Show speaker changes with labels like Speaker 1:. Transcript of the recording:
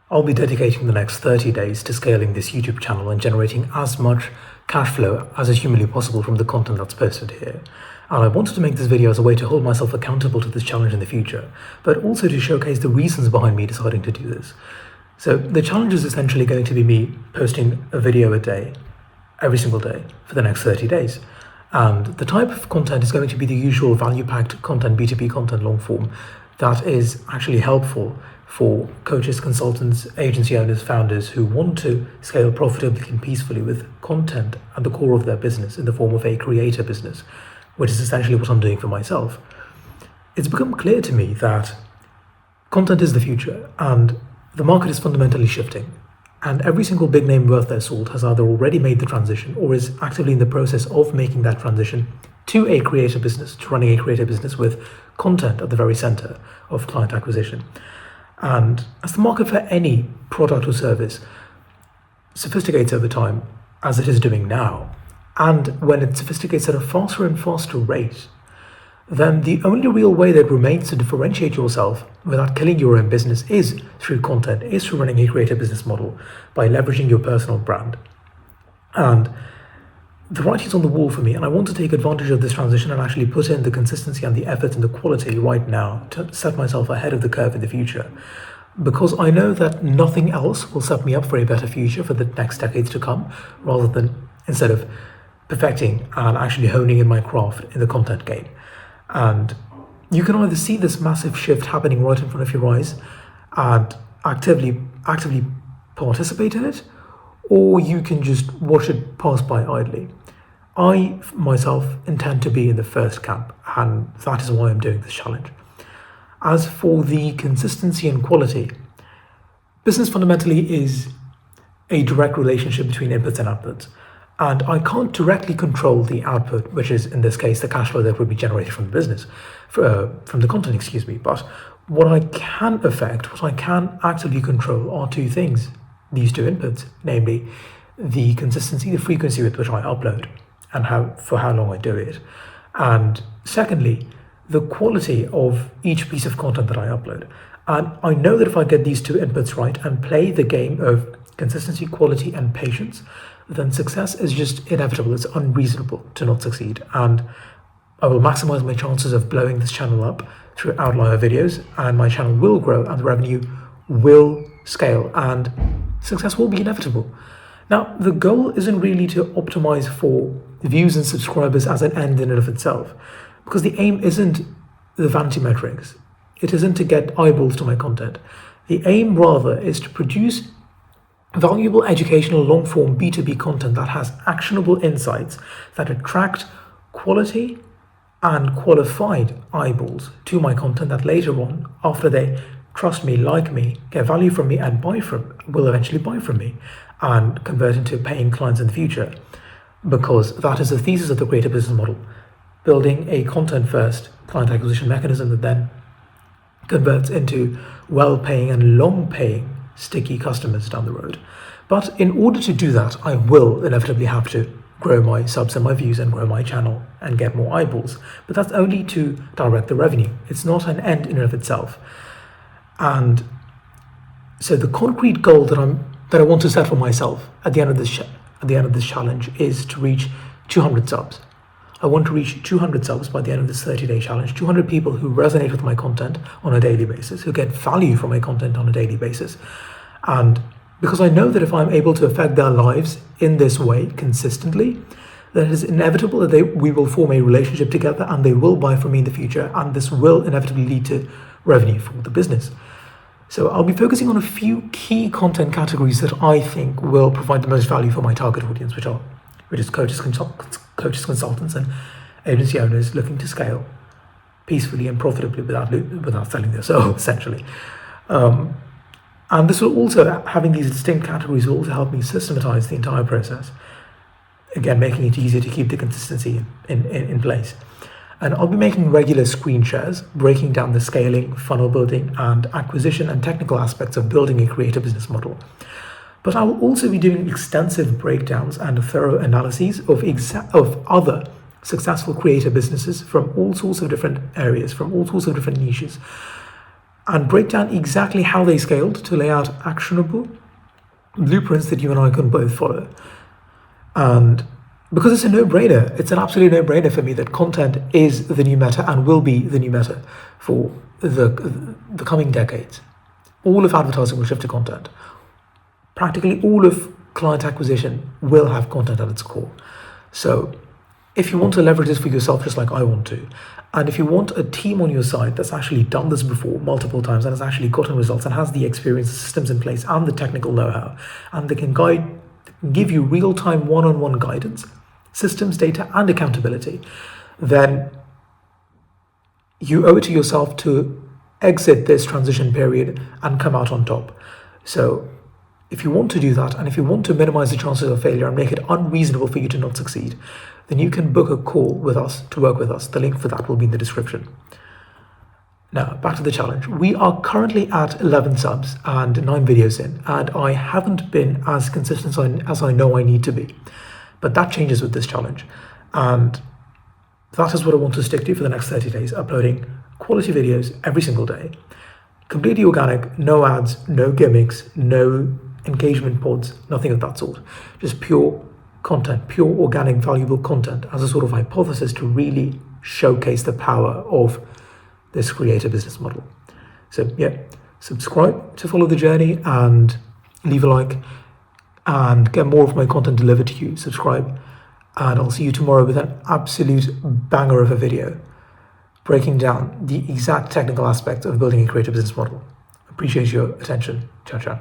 Speaker 1: I'll be dedicating the next 30 days to scaling this YouTube channel and generating as much cash flow as is humanly possible from the content that's posted here. And I wanted to make this video as a way to hold myself accountable to this challenge in the future, but also to showcase the reasons behind me deciding to do this. So the challenge is essentially going to be me posting a video a day, every single day, for the next 30 days. And the type of content is going to be the usual value-packed content, B2B content long form, that is actually helpful for coaches, consultants, agency owners, founders who want to scale profitably and peacefully with content at the core of their business in the form of a creator business, which is essentially what I'm doing for myself. It's become clear to me that content is the future and the market is fundamentally shifting. And every single big name worth their salt has either already made the transition or is actively in the process of making that transition to a creator business, to running a creator business with content at the very center of client acquisition. And as the market for any product or service sophisticates over time, as it is doing now, and when it sophisticates at a faster and faster rate, then the only real way that remains to differentiate yourself without killing your own business is through content, is through running a creator business model by leveraging your personal brand. And the writing's on the wall for me, and I want to take advantage of this transition and actually put in the consistency and the effort and the quality right now to set myself ahead of the curve in the future. Because I know that nothing else will set me up for a better future for the next decades to come, rather than instead of perfecting and actually honing in my craft in the content game. And you can either see this massive shift happening right in front of your eyes and actively participate in it, or you can just watch it pass by idly. I myself intend to be in the first camp, and that is why I'm doing this challenge. As for the consistency and quality, business fundamentally is a direct relationship between inputs and outputs. And I can't directly control the output, which is in this case the cash flow that would be generated from the business, from the content, But what I can affect, what I can actively control are two things, these two inputs, namely the consistency, the frequency with which I upload and for how long I do it. And secondly, the quality of each piece of content that I upload. And I know that if I get these two inputs right and play the game of consistency, quality, and patience, then success is just inevitable. It's unreasonable to not succeed. And I will maximize my chances of blowing this channel up through outlier videos, and my channel will grow and the revenue will scale and success will be inevitable. Now, the goal isn't really to optimize for views and subscribers as an end in and of itself, because the aim isn't the vanity metrics. It isn't to get eyeballs to my content. The aim rather is to produce valuable educational long-form B2B content that has actionable insights that attract quality and qualified eyeballs to my content that later on, after they trust me, like me, get value from me and will eventually buy from me and convert into paying clients in the future. Because that is the thesis of the creator business model, building a content-first client acquisition mechanism that then converts into well-paying and long-paying sticky customers down the road. But in order to do that, I will inevitably have to grow my subs and my views and grow my channel and get more eyeballs. But that's only to direct the revenue. It's not an end in and of itself. And so the concrete goal that I want to set for myself at the end of this challenge is to reach 200 subs. I want to reach 200 subs by the end of this 30-day challenge, 200 people who resonate with my content on a daily basis, who get value from my content on a daily basis. And because I know that if I'm able to affect their lives in this way consistently, then it is inevitable that we will form a relationship together and they will buy from me in the future, and this will inevitably lead to revenue for the business. So I'll be focusing on a few key content categories that I think will provide the most value for my target audience, which is coaches, consultants, and agency owners looking to scale peacefully and profitably without selling their soul, essentially. And this will also, having these distinct categories will also help me systematize the entire process. Again, making it easier to keep the consistency in place. And I'll be making regular screen shares, breaking down the scaling, funnel building, and acquisition and technical aspects of building a creator business model. But I will also be doing extensive breakdowns and thorough analyses of other successful creator businesses from all sorts of different areas, from all sorts of different niches, and break down exactly how they scaled to lay out actionable blueprints that you and I can both follow. And because it's a no-brainer, it's an absolute no-brainer for me that content is the new meta and will be the new meta for the coming decades. All of advertising will shift to content. Practically all of client acquisition will have content at its core. So if you want to leverage this for yourself, just like I want to, and if you want a team on your side that's actually done this before multiple times and has actually gotten results and has the experience, systems in place, and the technical know-how, and they can give you real-time one-on-one guidance, systems, data, and accountability, then you owe it to yourself to exit this transition period and come out on top. So if you want to do that, and if you want to minimize the chances of failure and make it unreasonable for you to not succeed, then you can book a call with us to work with us. The link for that will be in the description. Now, back to the challenge. We are currently at 11 subs and 9 videos in, and I haven't been as consistent as I know I need to be. But that changes with this challenge. And that is what I want to stick to for the next 30 days, uploading quality videos every single day. Completely organic, no ads, no gimmicks, no engagement pods, nothing of that sort. Just pure content, pure organic, valuable content as a sort of hypothesis to really showcase the power of this creator business model. So yeah, subscribe to follow the journey and leave a like and get more of my content delivered to you. Subscribe, and I'll see you tomorrow with an absolute banger of a video breaking down the exact technical aspects of building a creator business model. Appreciate your attention. Ciao, ciao.